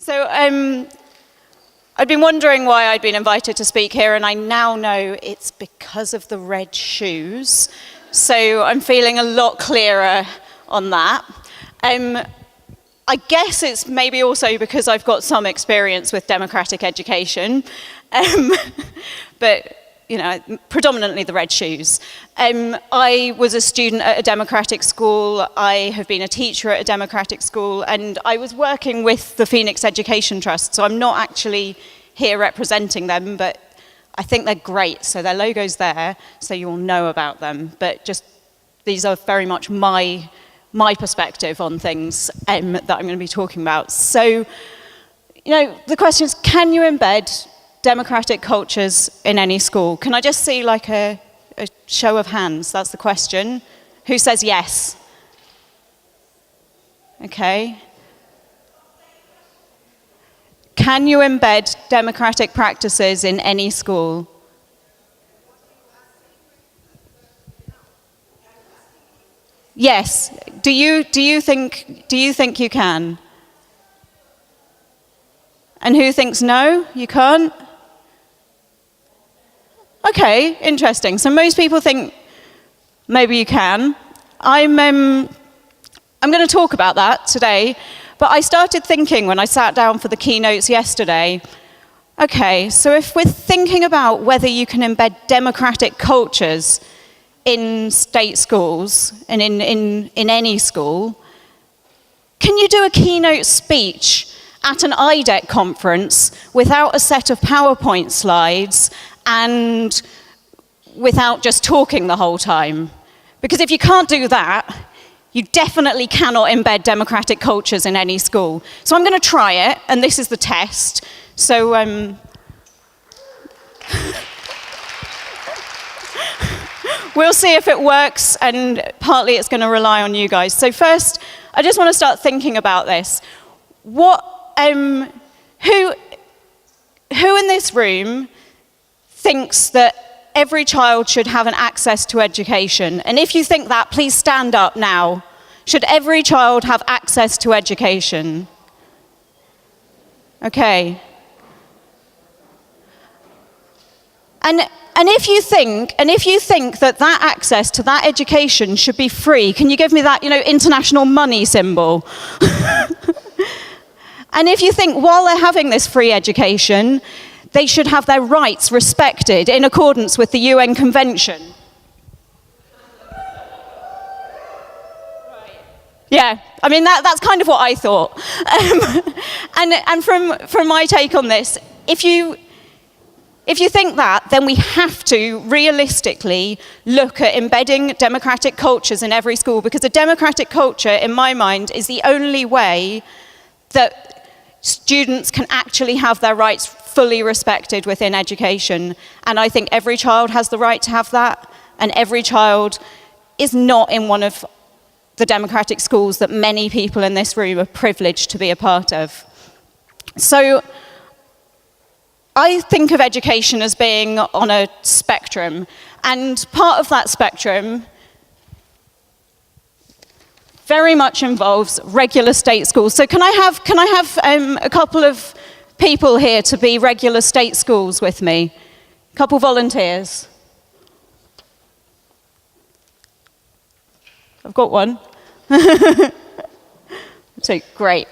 So I'd been wondering why I'd been invited to speak here, and I now know it's because of the red shoes. So I'm feeling a lot clearer on that. I guess it's maybe also because I've got some experience with democratic education, but you know, predominantly the red shoes. I was a student at a democratic school. I have been a teacher at a democratic school, and I was working with the Phoenix Education Trust, so I'm not actually here representing them, but I think they're great. So their logo's there, so you'll know about them. But just, these are very much my perspective on things that I'm going to be talking about. So, you know, the question is, can you embed democratic cultures in any school? Can I just see like a show of hands? That's the question. Who says yes? Okay. Can you embed democratic practices in any school? Yes. Do you think you can? And who thinks no, you can't? Okay, interesting. So most people think maybe you can. I'm going to talk about that today, but I started thinking when I sat down for the keynotes yesterday, okay, so if we're thinking about whether you can embed democratic cultures in state schools and in any school, can you do a keynote speech at an IDEC conference without a set of PowerPoint slides and without just talking the whole time? Because if you can't do that, you definitely cannot embed democratic cultures in any school. So I'm going to try it, and this is the test. So we'll see if it works, and partly it's going to rely on you guys. So first, I just want to start thinking about this. Who in this room thinks that every child should have an access to education? And if you think that, please stand up now. Should every child have access to education? Okay. And if you think that access to that education should be free, can you give me that, international money symbol? And if you think while they're having this free education, they should have their rights respected in accordance with the UN Convention. Yeah, I mean, that's kind of what I thought. And from my take on this, if you think that, then we have to realistically look at embedding democratic cultures in every school, because a democratic culture, in my mind, is the only way that students can actually have their rights fully respected within education. And I think every child has the right to have that, and every child is not in one of the democratic schools that many people in this room are privileged to be a part of. So I think of education as being on a spectrum, and part of that spectrum very much involves regular state schools. So can I have a couple of people here to be regular state schools with me? A couple volunteers. I've got one. So great.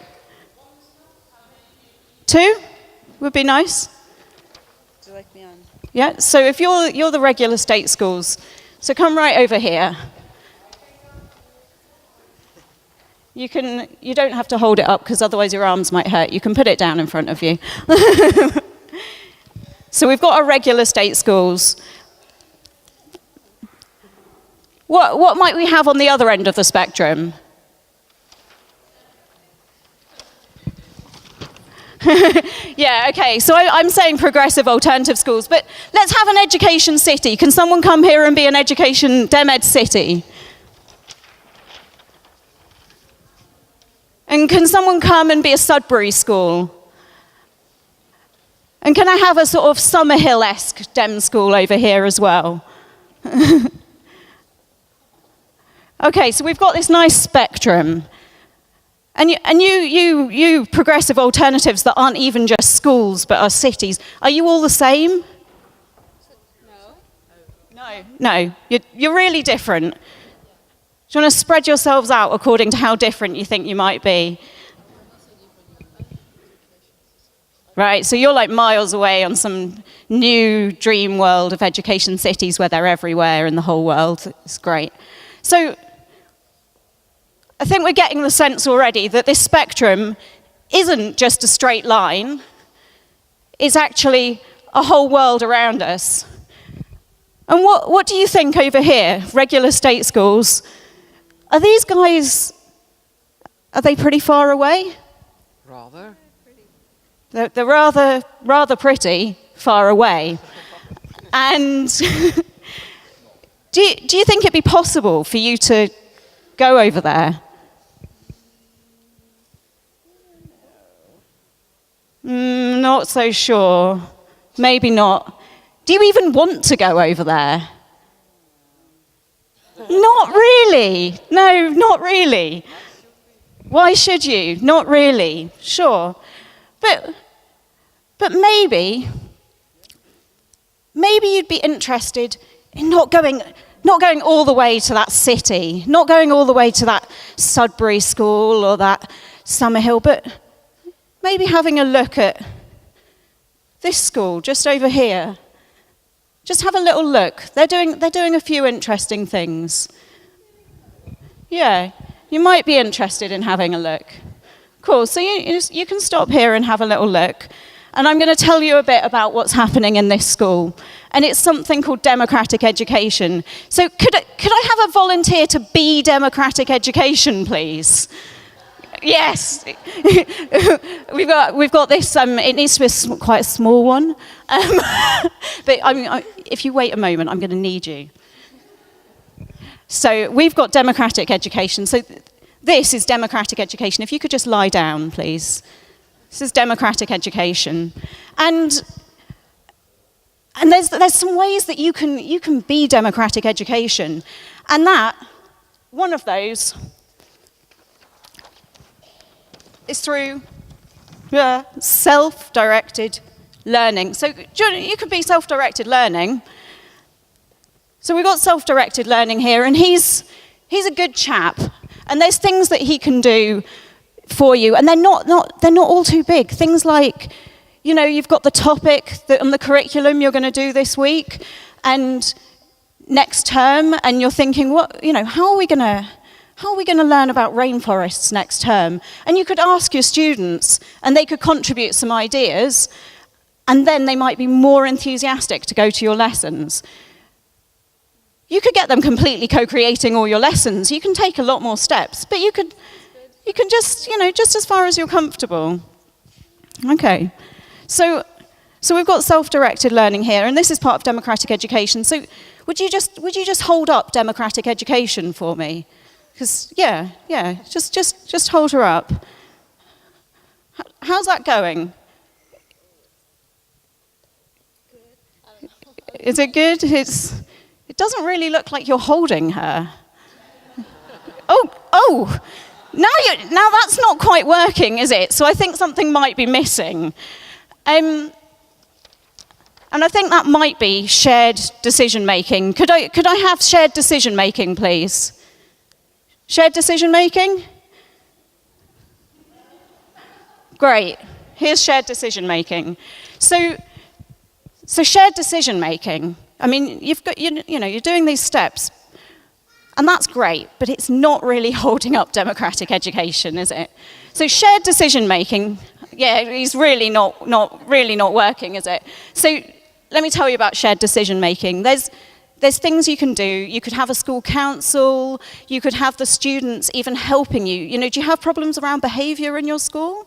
2 would be nice. Do you like me on? Yeah. So if you're the regular state schools, so come right over here. You don't have to hold it up, because otherwise your arms might hurt. You can put it down in front of you. So we've got our regular state schools. What might we have on the other end of the spectrum? Yeah, okay, so I'm saying progressive alternative schools, but let's have an education city. Can someone come here and be an education DemEd city? And can someone come and be a Sudbury school? And can I have a sort of Summerhill-esque Dem school over here as well? Okay, so we've got this nice spectrum. And you progressive alternatives that aren't even just schools but are cities, are you all the same? No, you're really different. Do you want to spread yourselves out according to how different you think you might be? Right, so you're like miles away on some new dream world of education cities where they're everywhere in the whole world. It's great. So I think we're getting the sense already that this spectrum isn't just a straight line, it's actually a whole world around us. And what do you think over here, regular state schools? Are these guys, are they pretty far away? Rather. They're rather pretty far away. And do you think it'd be possible for you to go over there? Not so sure. Maybe not. Do you even want to go over there? Not really. No, not really. Why should you? Not really. Sure. But maybe you'd be interested in not going all the way to that city, not going all the way to that Sudbury school or that Summerhill, but maybe having a look at this school just over here. Just have a little look. They're doing a few interesting things. Yeah, you might be interested in having a look. Cool, so you can stop here and have a little look. And I'm going to tell you a bit about what's happening in this school. And it's something called democratic education. So could I have a volunteer to be democratic education, please? Yes. we've got this, it needs to be quite a small one. But if you wait a moment, I'm going to need you. So we've got democratic education. So this is democratic education. If you could just lie down, please. This is democratic education. And there's some ways that you can be democratic education. And one of those is through self-directed learning. So you could be self-directed learning. So we've got self-directed learning here, and he's a good chap. And there's things that he can do for you, and they're not all too big. Things like, you've got the topic on the curriculum you're going to do this week and next term, and you're thinking, how are we going to learn about rainforests next term? And you could ask your students, and they could contribute some ideas, and then they might be more enthusiastic to go to your lessons. You could get them completely co-creating all your lessons. You can take a lot more steps, but you can just, just as far as you're comfortable. Okay, so we've got self-directed learning here, and this is part of democratic education. So would you just hold up democratic education for me? Because just hold her up. How's that going? Is it good? It doesn't really look like you're holding her. Oh, now that's not quite working, is it? So I think something might be missing. And I think that might be shared decision making. Could I have shared decision making, please? Shared decision making? Great. Here's shared decision making. So shared decision making. I mean, you're doing these steps, and that's great, but it's not really holding up democratic education, is it? So shared decision making, it's really not working, is it? So let me tell you about shared decision making. There's things you can do. You could have a school council. You could have the students even helping you. Do you have problems around behavior in your school?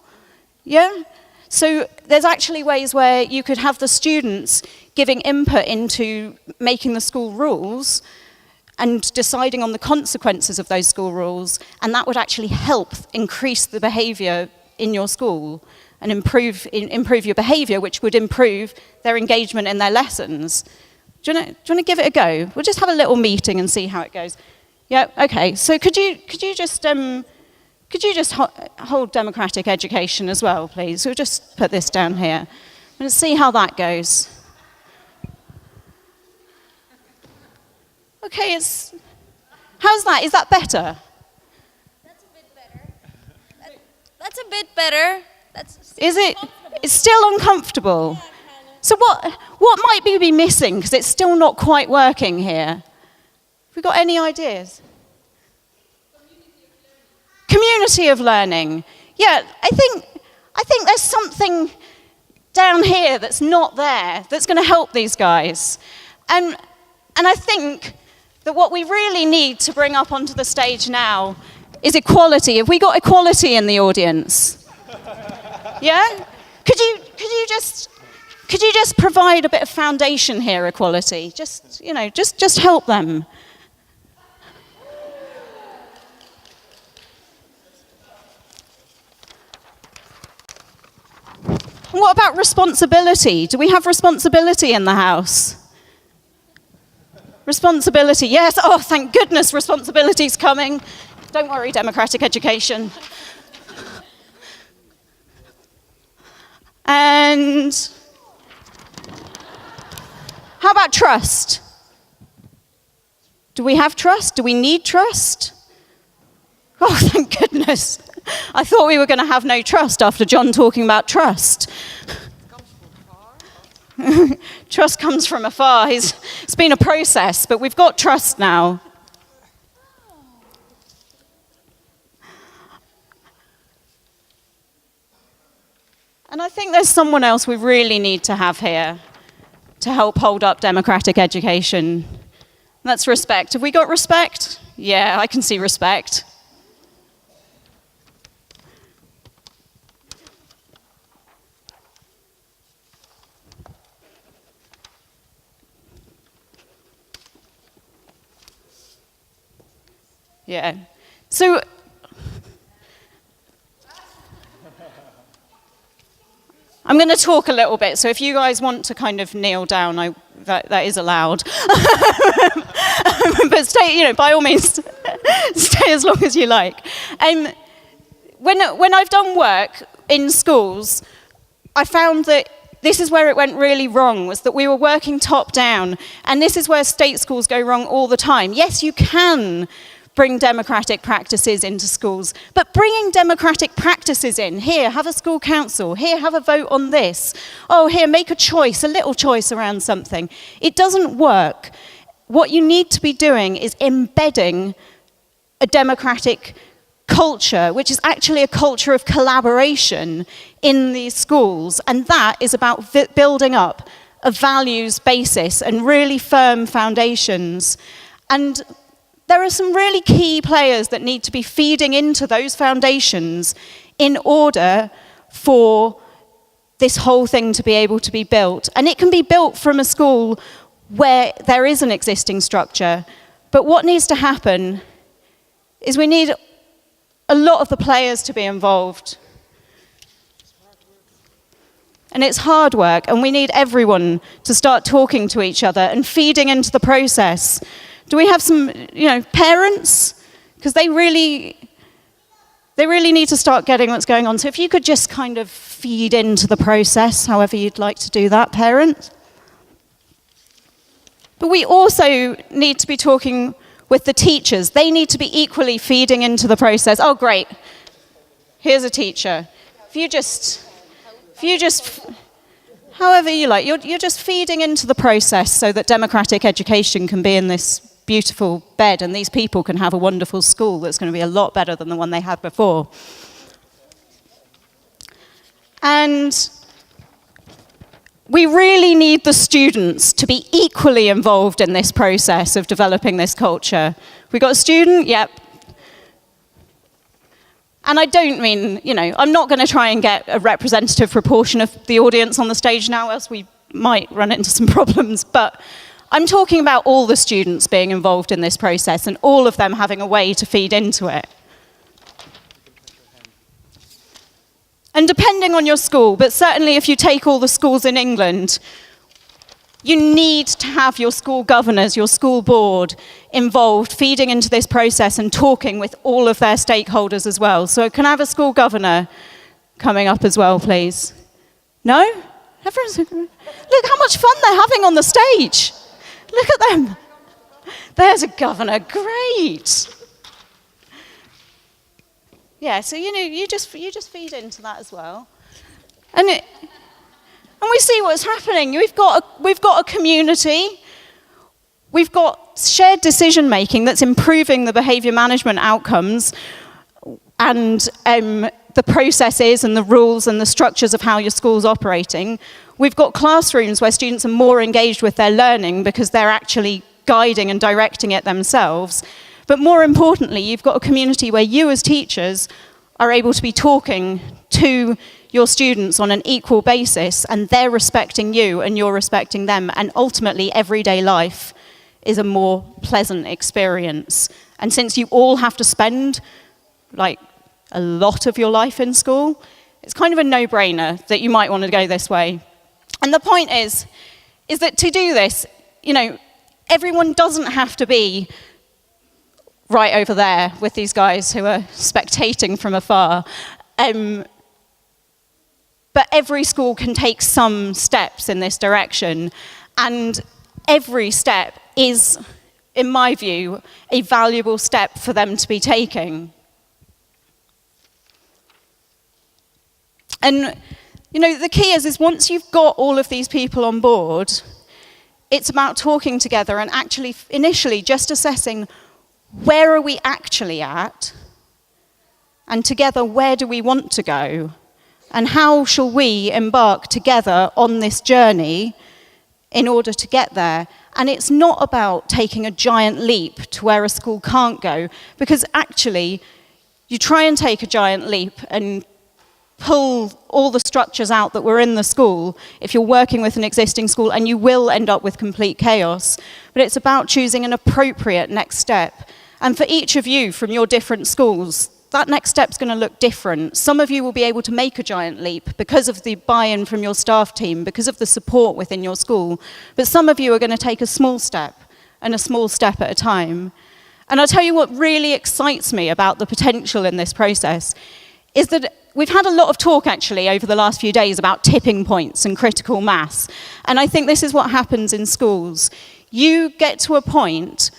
Yeah? So there's actually ways where you could have the students giving input into making the school rules and deciding on the consequences of those school rules, and that would actually help increase the behavior in your school and improve your behavior, which would improve their engagement in their lessons. Do you want to give it a go? We'll just have a little meeting and see how it goes. Yeah, okay. So could you just Could you just hold democratic education as well, please? We'll just put this down here. Let's see how that goes. Okay, how's that? Is that better? That's a bit better. That's a bit better. Is it? It's still uncomfortable. Yeah, kind of. So what might we be missing? Because it's still not quite working here. Have we got any ideas? Community of learning. Yeah, I think there's something down here that's not there that's going to help these guys. And I think that what we really need to bring up onto the stage now is equality. Have we got equality in the audience? Yeah? Could you just provide a bit of foundation here, equality? Just help them. What about responsibility? Do we have responsibility in the house? Responsibility, yes. Oh, thank goodness responsibility's coming. Don't worry, democratic education. And how about trust? Do we have trust? Do we need trust? Oh, thank goodness. I thought we were going to have no trust after John talking about trust. Trust comes from afar. It's been a process, but we've got trust now. And I think there's someone else we really need to have here to help hold up democratic education. That's respect. Have we got respect? Yeah, I can see respect. Yeah. So, I'm going to talk a little bit. So if you guys want to kind of kneel down, that is allowed. But stay, by all means, stay as long as you like. When I've done work in schools, I found that this is where it went really wrong, was that we were working top down. And this is where state schools go wrong all the time. Yes, you can bring democratic practices into schools, but bringing democratic practices in, here, have a school council, here, have a vote on this, oh, here, make a choice, a little choice around something. It doesn't work. What you need to be doing is embedding a democratic culture, which is actually a culture of collaboration in these schools, and that is about building up a values basis and really firm foundations. And there are some really key players that need to be feeding into those foundations in order for this whole thing to be able to be built. And it can be built from a school where there is an existing structure. But what needs to happen is we need a lot of the players to be involved. And it's hard work, and we need everyone to start talking to each other and feeding into the process. Do we have some, parents? Because they really need to start getting what's going on. So if you could just kind of feed into the process, however you'd like to do that, parents. But we also need to be talking with the teachers. They need to be equally feeding into the process. Oh, great. Here's a teacher. If you just, however you like, you're just feeding into the process so that democratic education can be in this beautiful bed and these people can have a wonderful school that's going to be a lot better than the one they had before. And we really need the students to be equally involved in this process of developing this culture. We got a student? Yep. And I don't mean, I'm not going to try and get a representative proportion of the audience on the stage now, else we might run into some problems, but I'm talking about all the students being involved in this process and all of them having a way to feed into it. And depending on your school, but certainly if you take all the schools in England, You need to have your school governors, your school board involved, feeding into this process and talking with all of their stakeholders as well. So can I have a school governor coming up as well, please? No? Everyone's, look how much fun they're having on the stage. Look at them. There's a governor, great. Yeah, so you just feed into that as well. And we see what's happening. We've got a community. We've got shared decision making that's improving the behaviour management outcomes and the processes and the rules and the structures of how your school's operating. We've got classrooms where students are more engaged with their learning because they're actually guiding and directing it themselves. But more importantly, you've got a community where you as teachers are able to be talking to your students on an equal basis, and they're respecting you and you're respecting them, and ultimately everyday life is a more pleasant experience. And since you all have to spend like a lot of your life in school, it's kind of a no-brainer that you might want to go this way. And the point is that to do this, everyone doesn't have to be right over there with these guys who are spectating from afar. But every school can take some steps in this direction, and every step is, in my view, a valuable step for them to be taking. And, the key is once you've got all of these people on board, it's about talking together and actually initially just assessing where are we actually at, and together where do we want to go, and how shall we embark together on this journey in order to get there. And it's not about taking a giant leap to where a school can't go, because actually you try and take a giant leap and pull all the structures out that were in the school if you're working with an existing school, and you will end up with complete chaos. But it's about choosing an appropriate next step. And for each of you from your different schools, that next step's going to look different. Some of you will be able to make a giant leap because of the buy-in from your staff team, because of the support within your school. But some of you are going to take a small step, and a small step at a time. And I'll tell you what really excites me about the potential in this process is that we've had a lot of talk actually over the last few days about tipping points and critical mass. And I think this is what happens in schools. You get to a point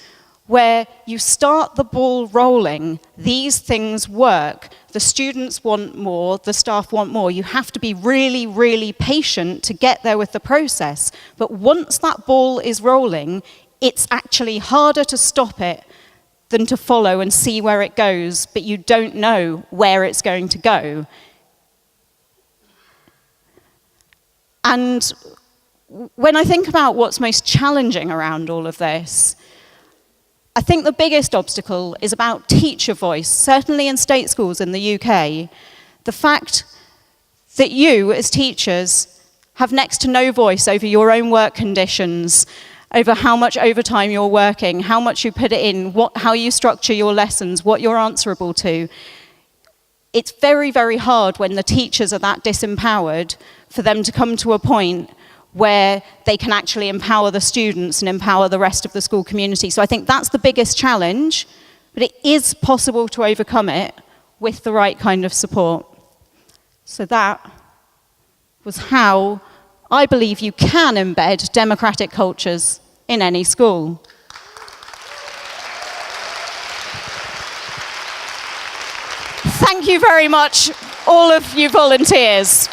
where you start the ball rolling, these things work, the students want more, the staff want more. You have to be really, really patient to get there with the process. But once that ball is rolling, it's actually harder to stop it than to follow and see where it goes, but you don't know where it's going to go. And when I think about what's most challenging around all of this, I think the biggest obstacle is about teacher voice, certainly in state schools in the UK. The fact that you, as teachers, have next to no voice over your own work conditions, over how much overtime you're working, how much you put it in, how you structure your lessons, what you're answerable to. It's very, very hard when the teachers are that disempowered for them to come to a point where they can actually empower the students and empower the rest of the school community. So I think that's the biggest challenge, but it is possible to overcome it with the right kind of support. So that was how I believe you can embed democratic cultures in any school. Thank you very much, all of you volunteers.